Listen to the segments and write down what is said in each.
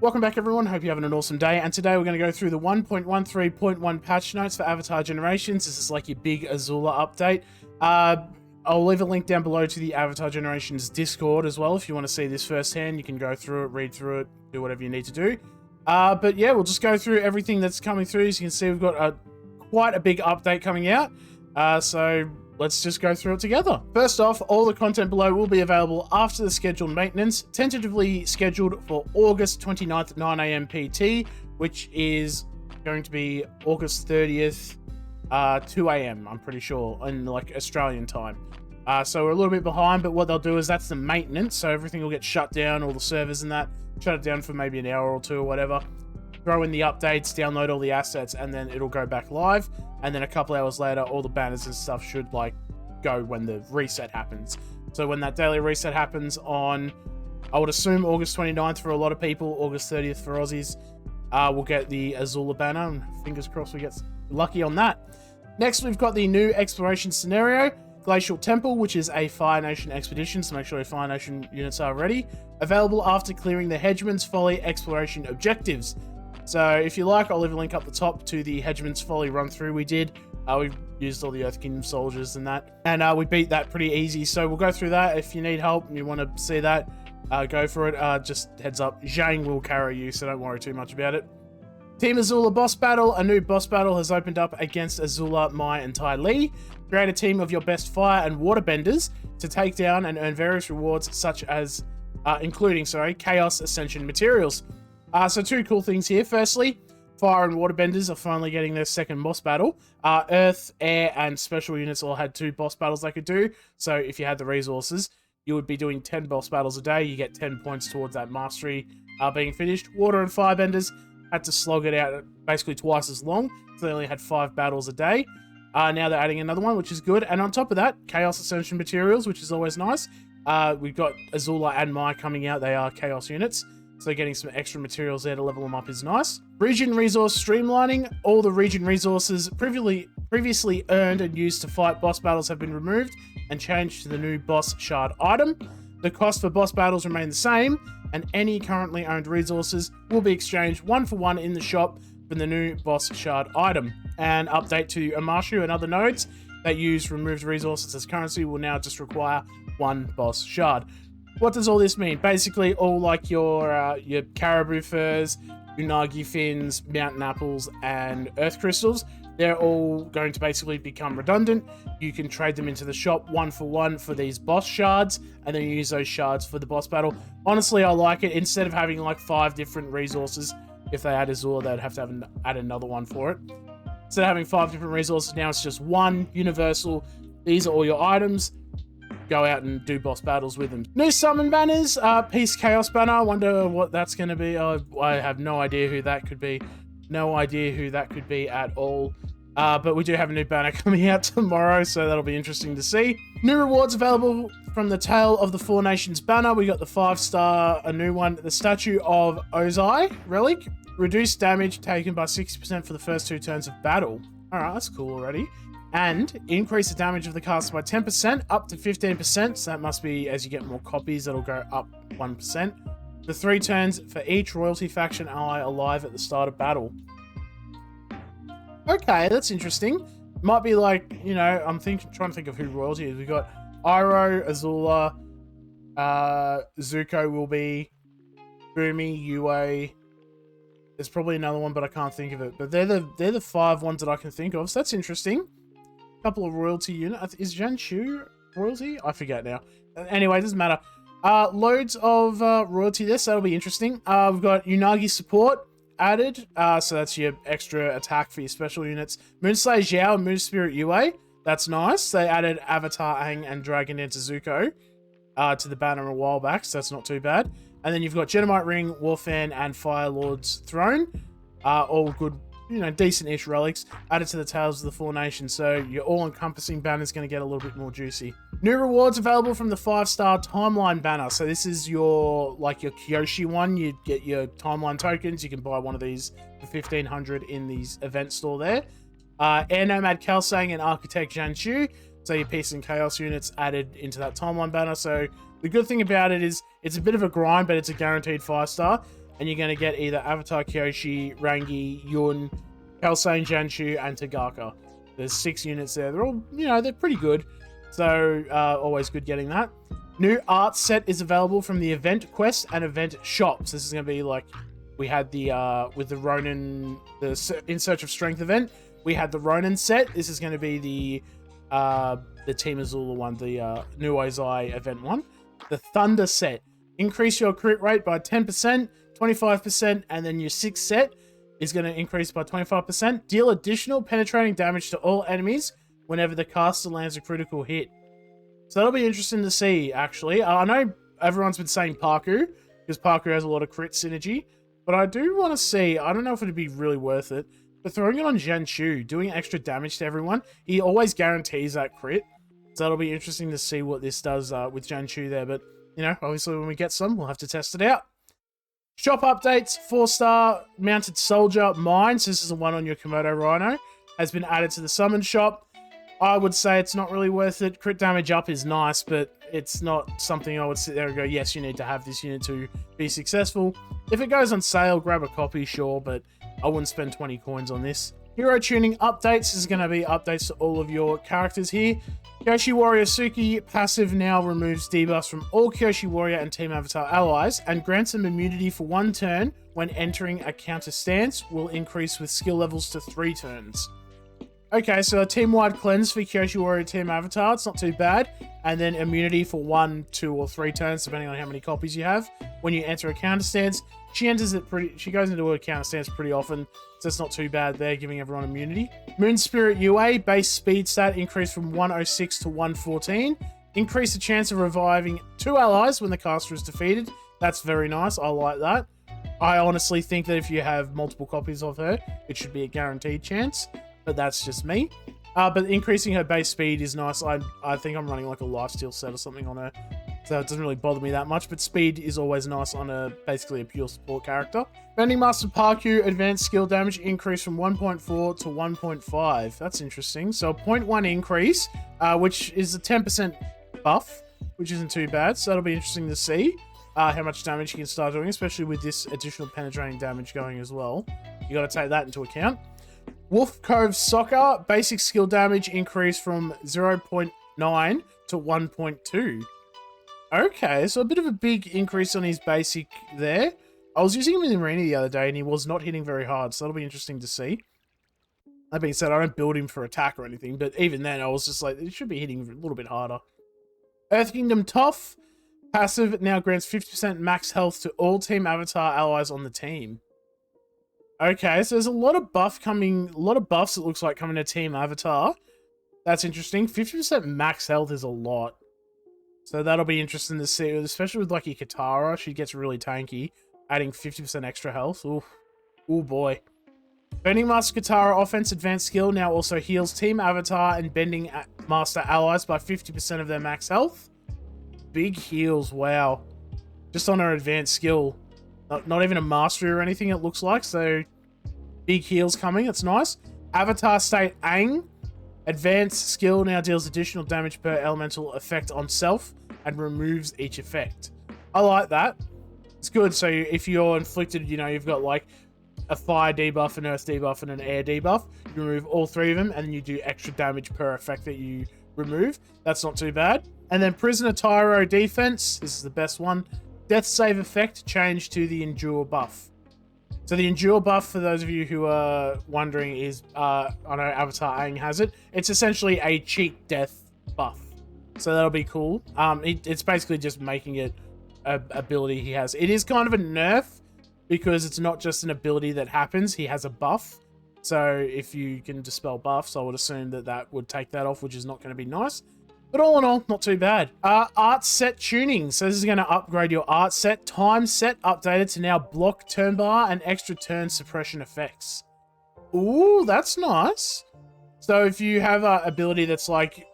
Welcome back everyone, hope you're having an awesome day, and today we're going to go through the 1.13.1 patch notes for Avatar Generations. This is like your big Azula update. I'll leave a link down below to the Avatar Generations Discord as well. If you want to see this firsthand, you can go through it, read through it, do whatever you need to do. But yeah, we'll just go through everything that's coming through. As you can see, we've got quite a big update coming out, so let's just go through it together. First off, all the content below will be available after the scheduled maintenance, tentatively scheduled for August 29th, 9 AM PT, which is going to be August 30th, 2 AM, I'm pretty sure, in like Australian time. So we're a little bit behind, but what they'll do is that's the maintenance, so everything will get shut down, all the servers and that, shut it down for maybe an hour or two or whatever, throw in the updates, download all the assets, and then it'll go back live. And then a couple hours later, all the banners and stuff should like go when the reset happens. So when that daily reset happens on, I would assume August 29th for a lot of people, August 30th for Aussies, we'll get the Azula banner, and fingers crossed we get lucky on that. Next, we've got the new exploration scenario, Glacial Temple, which is a Fire Nation expedition, so make sure your Fire Nation units are ready. Available after clearing the Hedgeman's Folly exploration objectives. So if you like, I'll leave a link up the top to the Hedgeman's Folly run through we did. We used all the Earth Kingdom soldiers and that, and we beat that pretty easy. So we'll go through that. If you need help and you want to see that, go for it. Just heads up, Zhang will carry you, so don't worry too much about it. Team Azula boss battle. A new boss battle has opened up against Azula, Mai, and Tai Li. Create a team of your best fire and water benders to take down and earn various rewards, such as, including Chaos Ascension materials. So two cool things here. Firstly, fire and water benders are finally getting their second boss battle. Earth, air, and special units all had 2 boss battles they could do. So if you had the resources, you would be doing 10 boss battles a day. You get 10 points towards that mastery being finished. Water and fire benders had to slog it out basically twice as long. So they only had 5 battles a day. Now they're adding another one, which is good. And on top of that, Chaos Ascension materials, which is always nice. We've got Azula and Mai coming out. They are Chaos units. So getting some extra materials there to level them up is nice. Region resource streamlining. All the region resources previously earned and used to fight boss battles have been removed and changed to the new boss shard item. The cost for boss battles remain the same, and any currently owned resources will be exchanged 1-for-1 in the shop for the new boss shard item. And update to Amashu and other nodes that use removed resources as currency will now just require 1 boss shard. What does all this mean? Basically, all like your caribou furs, unagi fins, mountain apples, and earth crystals, they're all going to basically become redundant. You can trade them into the shop 1-for-1 for these boss shards, and then you use those shards for the boss battle. Honestly, I like it. Instead of having like 5 different resources, if they add Azula, they'd have to add another one for it. Instead of having 5 different resources, now it's just 1 universal. These are all your items. Go out and do boss battles with them. New summon banners, Peace Chaos banner. I wonder what that's going to be. I have no idea who that could be. No idea who that could be at all. But we do have a new banner coming out tomorrow, so that'll be interesting to see. New rewards available from the Tale of the Four Nations banner. We got the 5-star, a new one, the Statue of Ozai Relic. Reduced damage taken by 60% for the first 2 turns of battle. Alright, that's cool already. And increase the damage of the caster by 10%, up to 15%. So that must be as you get more copies, that'll go up 1%. The 3 turns for each royalty faction ally alive at the start of battle. Okay, that's interesting. Might be like, you know, I'm trying to think of who royalty is. We got Iroh, Azula, Zuko will be, Boomy, Yue. There's probably another one, but I can't think of it. But they're the 5 ones that I can think of. So that's interesting. Couple of royalty units. Is Janshu royalty? I forget now. Anyway, it doesn't matter. Loads of royalty there, so that'll be interesting. We've got Unagi support added. So that's your extra attack for your special units. Moonslayer Zhao and Moon Spirit Yue. That's nice. They added Avatar Aang and Dragon Dance Zuko to the banner a while back, so that's not too bad. And then you've got Genomite Ring, Warfan, and Fire Lord's Throne. All good, you know, decent-ish relics added to the Tales of the Four Nations. So your all-encompassing banner is going to get a little bit more juicy. New rewards available from the 5-star timeline banner. So this is your Kyoshi one. You get your timeline tokens. You can buy one of these for 1,500 in the event store there. Air Nomad Kelsang and Architect Janshu. So your Peace and Chaos units added into that timeline banner. So the good thing about it is it's a bit of a grind, but it's a guaranteed 5-star. and you're going to get either Avatar Kyoshi, Rangi, Yun, Kelsane, Janchu, and Tagaka. There's 6 units there. They're all, they're pretty good. So, always good getting that. New art set is available from the event quest and event shops. This is going to be like we had the, with the Ronin, the In Search of Strength event. We had the Ronin set. This is going to be the Team Azula one, the New Ozai event one. The Thunder set. Increase your crit rate by 10%, 25%, and then your 6th set is going to increase by 25%. Deal additional penetrating damage to all enemies whenever the caster lands a critical hit. So that'll be interesting to see, actually. I know everyone's been saying Parku, because Parku has a lot of crit synergy, but I do want to see, I don't know if it'd be really worth it, but throwing it on Janchu, doing extra damage to everyone, he always guarantees that crit. So that'll be interesting to see what this does with Janchu there, but, obviously when we get some, we'll have to test it out. Shop updates, 4-star mounted soldier mines. This is the one on your Komodo Rhino. Has been added to the summon shop. I would say it's not really worth it. Crit damage up is nice, but it's not something I would sit there and go, yes, you need to have this unit to be successful. If it goes on sale, grab a copy, sure, but I wouldn't spend 20 coins on this. Hero tuning updates. This is going to be updates to all of your characters here. Kyoshi Warrior Suki passive now removes debuffs from all Kyoshi Warrior and Team Avatar allies and grants them immunity for 1 turn when entering a counter stance. Will increase with skill levels to 3 turns. Okay, so a team-wide cleanse for Kyoshi Warrior Team Avatar. It's not too bad. And then immunity for 1, 2, or 3 turns, depending on how many copies you have. When you enter a counter stance, she goes into a counter stance pretty often, so it's not too bad there, giving everyone immunity. Moon Spirit UA, base speed stat increased from 106 to 114. Increase the chance of reviving 2 allies when the caster is defeated. That's very nice. I like that. I honestly think that if you have multiple copies of her, it should be a guaranteed chance, but that's just me. But increasing her base speed is nice. I think I'm running like a lifesteal set or something on her, so it doesn't really bother me that much, but speed is always nice on basically a pure support character. Bending Master Parku advanced skill damage increased from 1.4 to 1.5. That's interesting. So a 0.1 increase, which is a 10% buff, which isn't too bad. So that'll be interesting to see how much damage you can start doing, especially with this additional penetrating damage going as well. You got to take that into account. Wolf Cove Soccer, basic skill damage increased from 0.9 to 1.2. Okay, so a bit of a big increase on his basic there. I was using him in the arena the other day and he was not hitting very hard, so that'll be interesting to see. That being said, I don't build him for attack or anything, but even then I was just like, it should be hitting a little bit harder. Earth Kingdom Toph, passive now grants 50% max health to all Team Avatar allies on the team. Okay, so there's a lot of buffs it looks like coming to Team Avatar. That's interesting. 50% max health is a lot. So that'll be interesting to see, especially with like your Katara. She gets really tanky, adding 50% extra health. Ooh, ooh boy. Bending Master Katara offense advanced skill now also heals Team Avatar and Bending Master allies by 50% of their max health. Big heals, wow. Just on her advanced skill. Not even a mastery or anything, it looks like. So, big heals coming. That's nice. Avatar State Aang. Advanced skill now deals additional damage per elemental effect on self and removes each effect. I like that. It's good. So, if you're inflicted, you've got like a fire debuff, an earth debuff, and an air debuff. You remove all 3 of them, and then you do extra damage per effect that you remove. That's not too bad. And then Prisoner Tyro defense. This is the best one. Death save effect changed to the Endure buff. So the Endure buff, for those of you who are wondering, is, I know Avatar Aang has it. It's essentially a cheat death buff. So that'll be cool. It's basically just making it an ability he has. It is kind of a nerf because it's not just an ability that happens. He has a buff. So if you can dispel buffs, I would assume that would take that off, which is not going to be nice. But all in all, not too bad. Art set tuning. So this is going to upgrade your art set. Time set updated to now block turn bar and extra turn suppression effects. Ooh, that's nice. So if you have an ability that's like,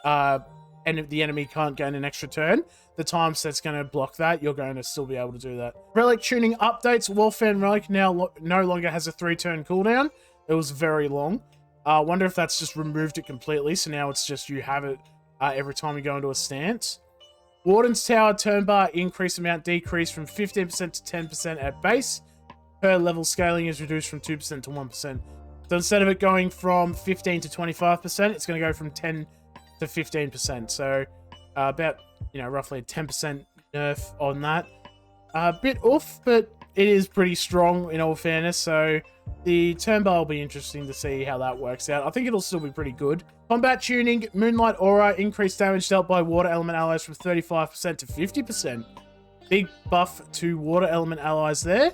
and the enemy can't gain an extra turn, the time set's going to block that. You're going to still be able to do that. Relic tuning updates. Warfan Relic now no longer has a 3-turn cooldown. It was very long. I wonder if that's just removed it completely. So now it's just you have it every time you go into a stance. Warden's Tower turn bar increase amount decreased from 15% to 10% at base. Per level scaling is reduced from 2% to 1%. So instead of it going from 15 to 25%, it's going to go from 10 to 15%. So about, roughly a 10% nerf on that. A bit off, but it is pretty strong in all fairness. So the turn bar will be interesting to see how that works out. I think it'll still be pretty good. Combat tuning, Moonlight Aura, increased damage dealt by water element allies from 35% to 50%. Big buff to water element allies there.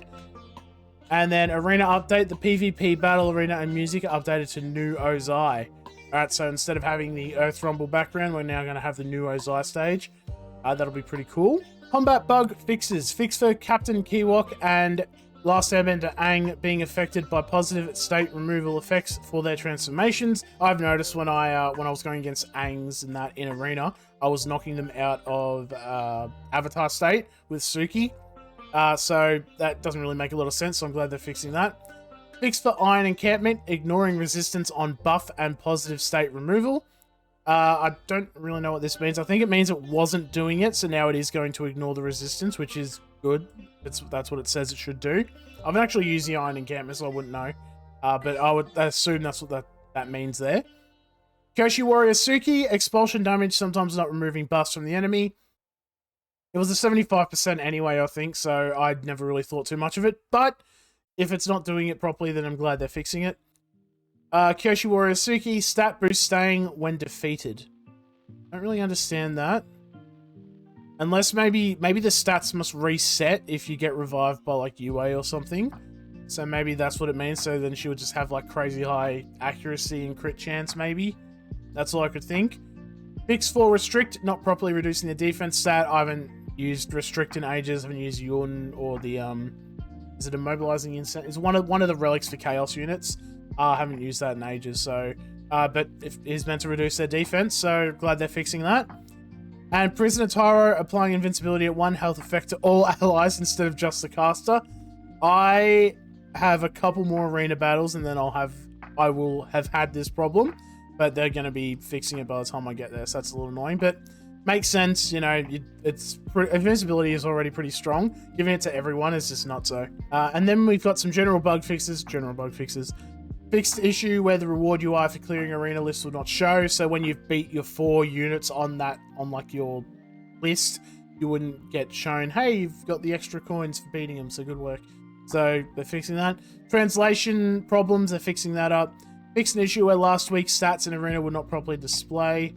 And then Arena update, the PvP Battle Arena and music are updated to new Ozai. Alright, so instead of having the Earth Rumble background, we're now going to have the new Ozai stage. That'll be pretty cool. Combat bug fixes. Fix for Captain Kiwok and Last Airbender Aang being affected by positive state removal effects for their transformations. I've noticed when I was going against Aang's in Arena, I was knocking them out of Avatar state with Suki. So that doesn't really make a lot of sense, so I'm glad they're fixing that. Fix for Iron Encampment, ignoring resistance on buff and positive state removal. I don't really know what this means. I think it means it wasn't doing it, so now it is going to ignore the resistance, which is good. That's what it says it should do. I haven't actually used the Iron Encampment, so I wouldn't know. But I would assume that's what that means there. Koshi Warrior Suki, expulsion damage, sometimes not removing buffs from the enemy. It was a 75% anyway, I think, so I'd never really thought too much of it. But if it's not doing it properly, then I'm glad they're fixing it. Kyoshi Warrior Suki, stat boost staying when defeated. I don't really understand that. Unless maybe the stats must reset if you get revived by like UA or something. So maybe that's what it means. So then she would just have like crazy high accuracy and crit chance maybe. That's all I could think. Fix for Restrict, not properly reducing the defense stat. I haven't used Restrict in ages. I haven't used Yun or the is it Immobilizing Insect? It's one of the relics for Chaos units. I haven't used that in ages, so but it is meant to reduce their defense, so glad they're fixing that. And Prisoner Tyro applying invincibility at 1 health effect to all allies instead of just the caster. I have a couple more arena battles and then I will have had this problem, but they're going to be fixing it by the time I get there, so that's a little annoying, but makes sense. Invincibility is already pretty strong. Giving it to everyone is just not so. And then we've got some general bug fixes. Fixed issue where the reward UI for clearing arena lists will not show. So when you've beat your 4 units on your list, you wouldn't get shown, hey, you've got the extra coins for beating them, so good work. So they're fixing that. Translation problems, they're fixing that up. Fixed an issue where last week's stats in arena would not properly display.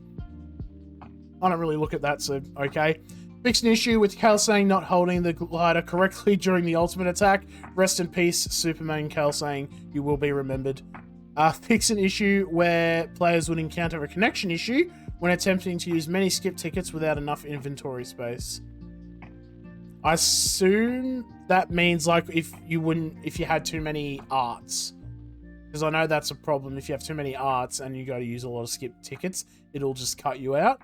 I don't really look at that, so okay. Fixed an issue with Kalsang not holding the glider correctly during the ultimate attack. Rest in peace, Superman Kalsang. You will be remembered. Fix an issue where players would encounter a connection issue when attempting to use many skip tickets without enough inventory space. I assume that means like if you had too many arts. Because I know that's a problem. If you have too many arts and you got to use a lot of skip tickets, it'll just cut you out.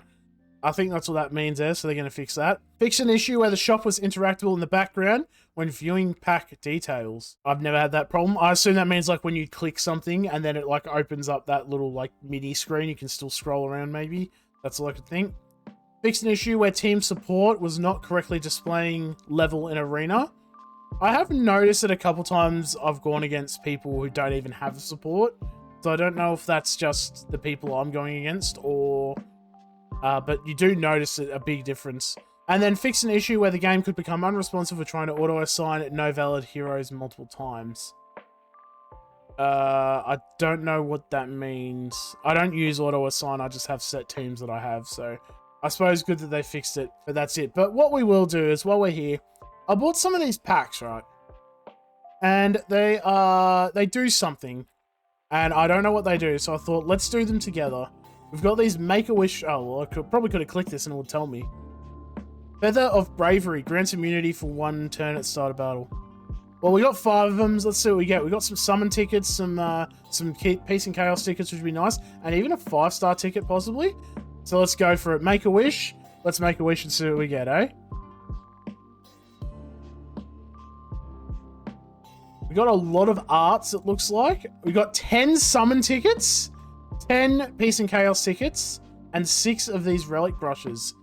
I think that's what that means there, so they're going to fix that. Fix an issue where the shop was interactable in the background when viewing pack details. I've never had that problem. I assume that means like when you click something and then it like opens up that little like mini screen, you can still scroll around maybe. That's all I could think. Fix an issue where team support was not correctly displaying level in arena. I have noticed it a couple times I've gone against people who don't even have support. So I don't know if that's just the people I'm going against or... but you do notice a big difference. And then fix an issue where the game could become unresponsive for trying to auto-assign no valid heroes multiple times. I don't know what that means. I don't use auto-assign, I just have set teams that I have, so I suppose good that they fixed it, but that's it. But what we will do is, while we're here, I bought some of these packs, right? And they do something, and I don't know what they do, so I thought, let's do them together. We've got these Make-A-Wish... Oh, well, I probably could have clicked this and it would tell me. Feather of Bravery. Grants immunity for 1 turn at start of battle. Well, we got 5 of them. Let's see what we get. We got some summon tickets, some Peace and Chaos tickets, which would be nice. And even a 5-star ticket, possibly. So let's go for it. Make-A-Wish. Let's make a wish and see what we get, eh? We got a lot of arts, it looks like. We got 10 summon tickets. 10 Peace and Chaos tickets, and 6 of these Relic brushes.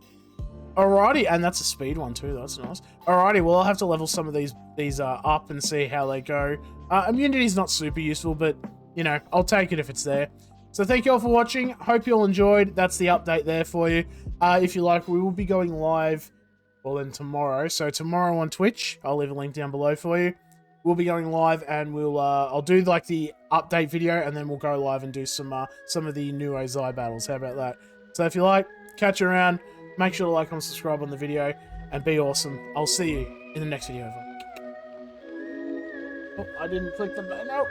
Alrighty, and that's a speed one too. That's nice. Alrighty, well I'll have to level some of these up and see how they go. Immunity's not super useful, but you know I'll take it if it's there. So thank you all for watching. Hope you all enjoyed. That's the update there for you. If you like, we will be going live. Well then tomorrow. So tomorrow on Twitch, I'll leave a link down below for you. We'll be going live, and we'll I'll do like the update video, and then we'll go live and do some of the new Ozai battles. How about that? So if you like, catch you around. Make sure to like, comment, subscribe on the video, and be awesome. I'll see you in the next video. Oh, I didn't click the button. No.